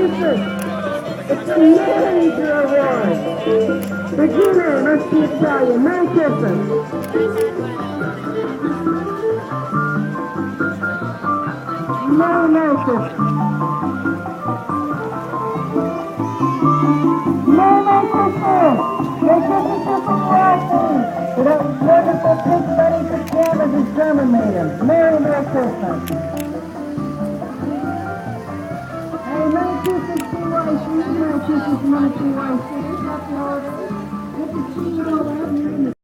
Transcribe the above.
Massachusetts. It's a major award. Regina must be Italian. Merry Christmas. Merry Christmas. Merry Christmas. Merry Christmas to the yachts. For that wonderful pink bunny pajamas his drummer made him. Merry Christmas. Hey, Merry Christmas, CYC. Merry Christmas, Merry CYC. Happy holidays. Good to see you all out here in the